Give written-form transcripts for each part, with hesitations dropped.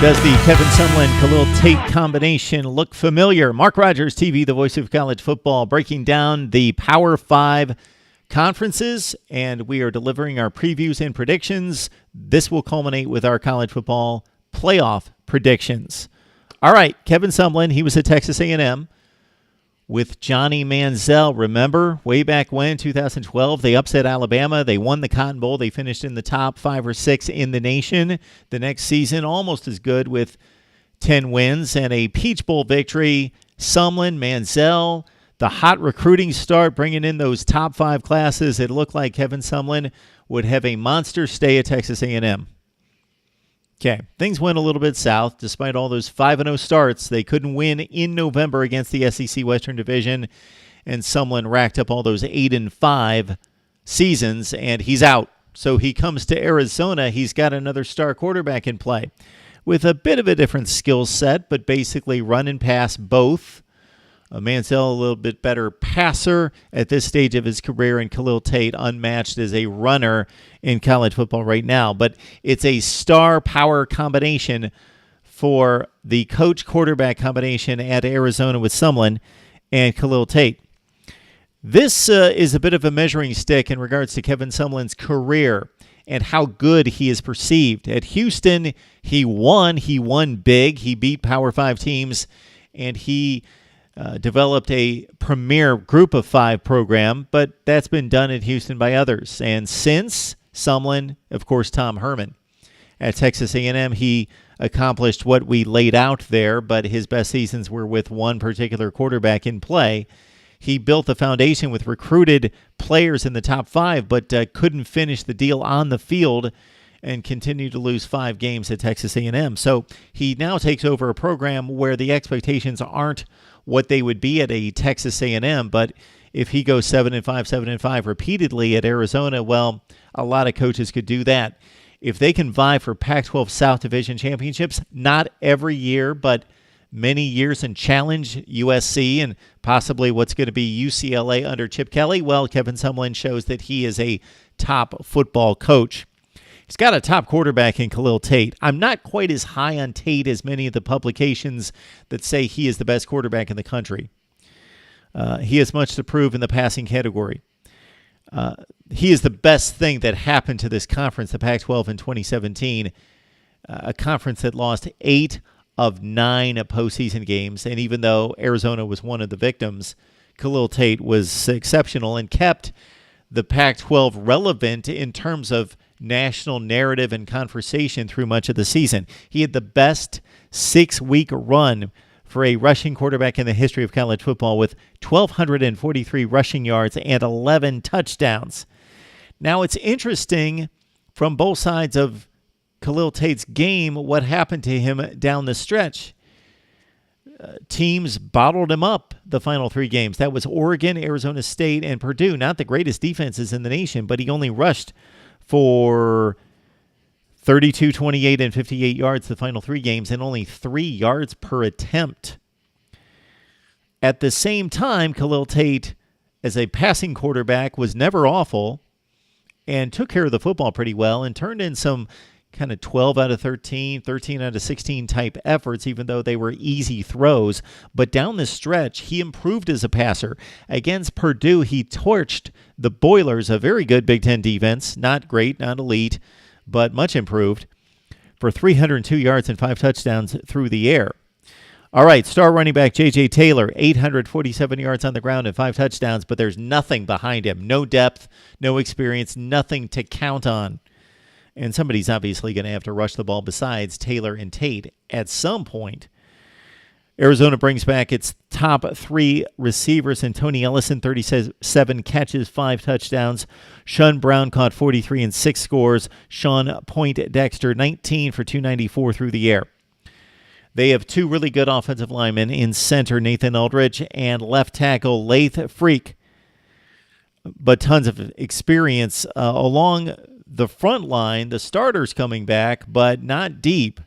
Does the Kevin Sumlin-Khalil Tate combination look familiar? Mark Rogers TV, the voice of college football, breaking down the Power 5 conferences, and we are delivering our previews and predictions. This will culminate with our college football playoff predictions. All right, Kevin Sumlin, he was at Texas A&M with Johnny Manziel. Remember, way back when, 2012, they upset Alabama. They won the Cotton Bowl. They finished in the top 5 or 6 in the nation. The next season, almost as good with 10 wins and a Peach Bowl victory. Sumlin, Manziel, the hot recruiting start, bringing in those top 5 classes. It looked like Kevin Sumlin would have a monster stay at Texas A&M. Okay, things went a little bit south. Despite all those 5-0 starts, they couldn't win in November against the SEC Western Division, and Sumlin racked up all those 8-5 seasons, and he's out. So he comes to Arizona. He's got another star quarterback in play with a bit of a different skill set, but basically run and pass both. Manziel, a little bit better passer at this stage of his career, and Khalil Tate unmatched as a runner in college football right now. But it's a star power combination for the coach-quarterback combination at Arizona with Sumlin and Khalil Tate. This is a bit of a measuring stick in regards to Kevin Sumlin's career and how good he is perceived. At Houston, he won big. He beat Power 5 teams, and he developed a premier group of 5 program, but that's been done in Houston by others. And since Sumlin, of course, Tom Herman. At Texas A&M, he accomplished what we laid out there, but his best seasons were with one particular quarterback in play. He built the foundation with recruited players in the top 5, but couldn't finish the deal on the field and continued to lose 5 games at Texas A&M. So he now takes over a program where the expectations aren't what they would be at a Texas A&M, but if he goes 7-5, 7-5 repeatedly at Arizona, well, a lot of coaches could do that. If they can vie for Pac-12 South Division championships, not every year, but many years, and challenge USC and possibly what's going to be UCLA under Chip Kelly, well, Kevin Sumlin shows that he is a top football coach. He's got a top quarterback in Khalil Tate. I'm not quite as high on Tate as many of the publications that say he is the best quarterback in the country. He has much to prove in the passing category. He is the best thing that happened to this conference, the Pac-12 in 2017, a conference that lost 8 of 9 postseason games. And even though Arizona was one of the victims, Khalil Tate was exceptional and kept the Pac-12 relevant in terms of national narrative and conversation through much of the season. He had the best 6-week run for a rushing quarterback in the history of college football with 1,243 rushing yards and 11 touchdowns. Now, it's interesting from both sides of Khalil Tate's game what happened to him down the stretch. Teams bottled him up the final 3 games. That was Oregon, Arizona State, and Purdue. Not the greatest defenses in the nation, but he only rushed for 32, 28, and 58 yards the final 3 games, and only 3 yards per attempt. At the same time, Khalil Tate, as a passing quarterback, was never awful and took care of the football pretty well and turned in some kind of 12 out of 13, 13 out of 16 type efforts, even though they were easy throws. But down the stretch, he improved as a passer. Against Purdue, he torched the Boilers, a very good Big Ten defense. Not great, not elite, but much improved, for 302 yards and 5 touchdowns through the air. All right, star running back J.J. Taylor, 847 yards on the ground and 5 touchdowns, but there's nothing behind him. No depth, no experience, nothing to count on. And somebody's obviously going to have to rush the ball besides Taylor and Tate at some point. Arizona brings back its top 3 receivers, and Tony Ellison, 37 catches, 5 touchdowns. Sean Brown caught 43 and 6 scores. Sean Poindexter, 19 for 294 through the air. They have 2 really good offensive linemen in center, Nathan Aldridge, and left tackle Lath Freak. But tons of experience along the front line. The starters coming back, but not deep.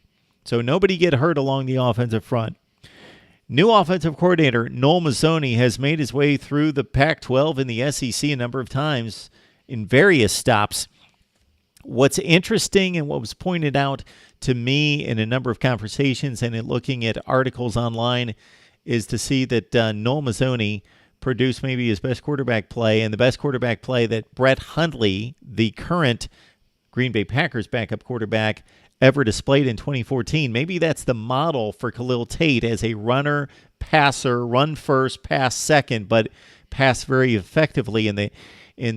So nobody get hurt along the offensive front. New offensive coordinator Noel Mazzoni has made his way through the Pac-12 and the SEC a number of times in various stops. What's interesting and what was pointed out to me in a number of conversations and in looking at articles online is to see that Noel Mazzoni produced maybe his best quarterback play and the best quarterback play that Brett Hundley, the current Green Bay Packers backup quarterback, ever displayed in 2014. Maybe that's the model for Khalil Tate as a runner, passer, run first, pass second, but pass very effectively in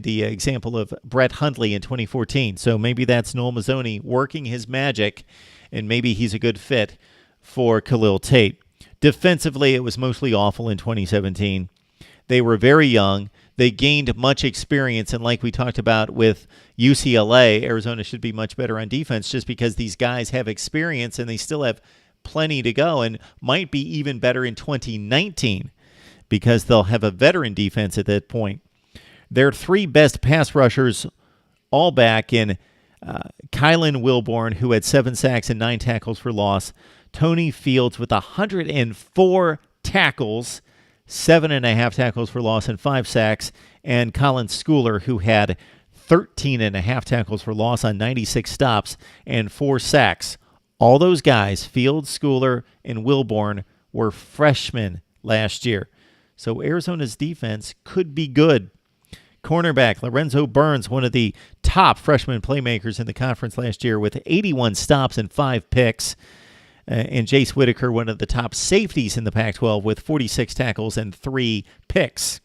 the example of Brett Hundley in 2014. So maybe that's Noel Mazzoni working his magic, and maybe he's a good fit for Khalil Tate. Defensively, it was mostly awful in 2017. They were very young. They gained much experience, and like we talked about with UCLA, Arizona should be much better on defense just because these guys have experience and they still have plenty to go and might be even better in 2019 because they'll have a veteran defense at that point. Their three best pass rushers all back in Kylan Wilborn, who had 7 sacks and 9 tackles for loss, Tony Fields with 104 tackles, 7.5 tackles for loss and 5 sacks, and Colin Schooler, who had 13.5 tackles for loss on 96 stops and 4 sacks. All those guys, Fields, Schooler, and Wilborn, were freshmen last year. So Arizona's defense could be good. Cornerback Lorenzo Burns, one of the top freshman playmakers in the conference last year with 81 stops and 5 picks. And Jace Whitaker, one of the top safeties in the Pac-12 with 46 tackles and 3 picks.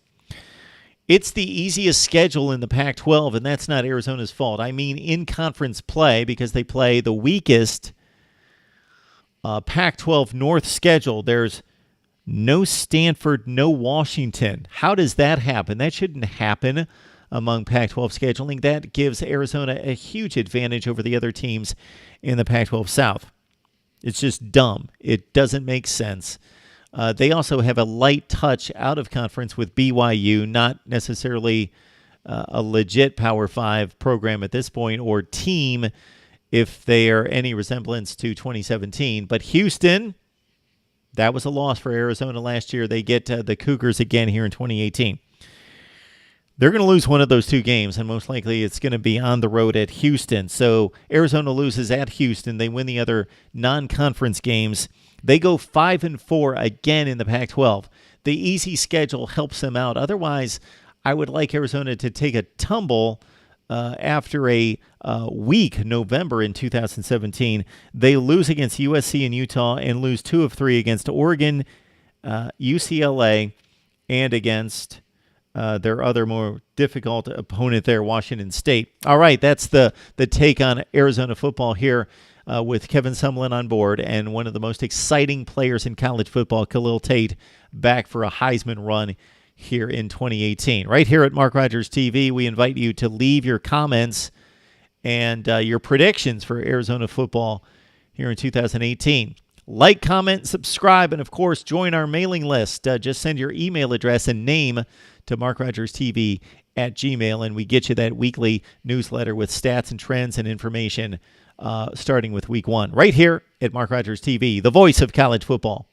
It's the easiest schedule in the Pac-12, and that's not Arizona's fault. I mean in conference play because they play the weakest Pac-12 North schedule. There's no Stanford, no Washington. How does that happen? That shouldn't happen among Pac-12 scheduling. That gives Arizona a huge advantage over the other teams in the Pac-12 South. It's just dumb. It doesn't make sense. They also have a light touch out of conference with BYU, not necessarily a legit Power 5 program at this point or team if they are any resemblance to 2017. But Houston, that was a loss for Arizona last year. They get the Cougars again here in 2018. They're going to lose one of those 2 games, and most likely it's going to be on the road at Houston. So Arizona loses at Houston. They win the other non-conference games. They go 5-4 again in the Pac-12. The easy schedule helps them out. Otherwise, I would like Arizona to take a tumble after a weak November in 2017. They lose against USC and Utah and lose 2 of 3 against Oregon, UCLA, and against their other more difficult opponent there, Washington State. All right, that's the take on Arizona football here with Kevin Sumlin on board and one of the most exciting players in college football, Khalil Tate, back for a Heisman run here in 2018. Right here at Mark Rogers TV, we invite you to leave your comments and your predictions for Arizona football here in 2018. Like, comment, subscribe, and, of course, join our mailing list. Just send your email address and name to MarkRogersTV@gmail.com, and we get you that weekly newsletter with stats and trends and information starting with Week 1. Right here at Mark Rogers TV, the voice of college football.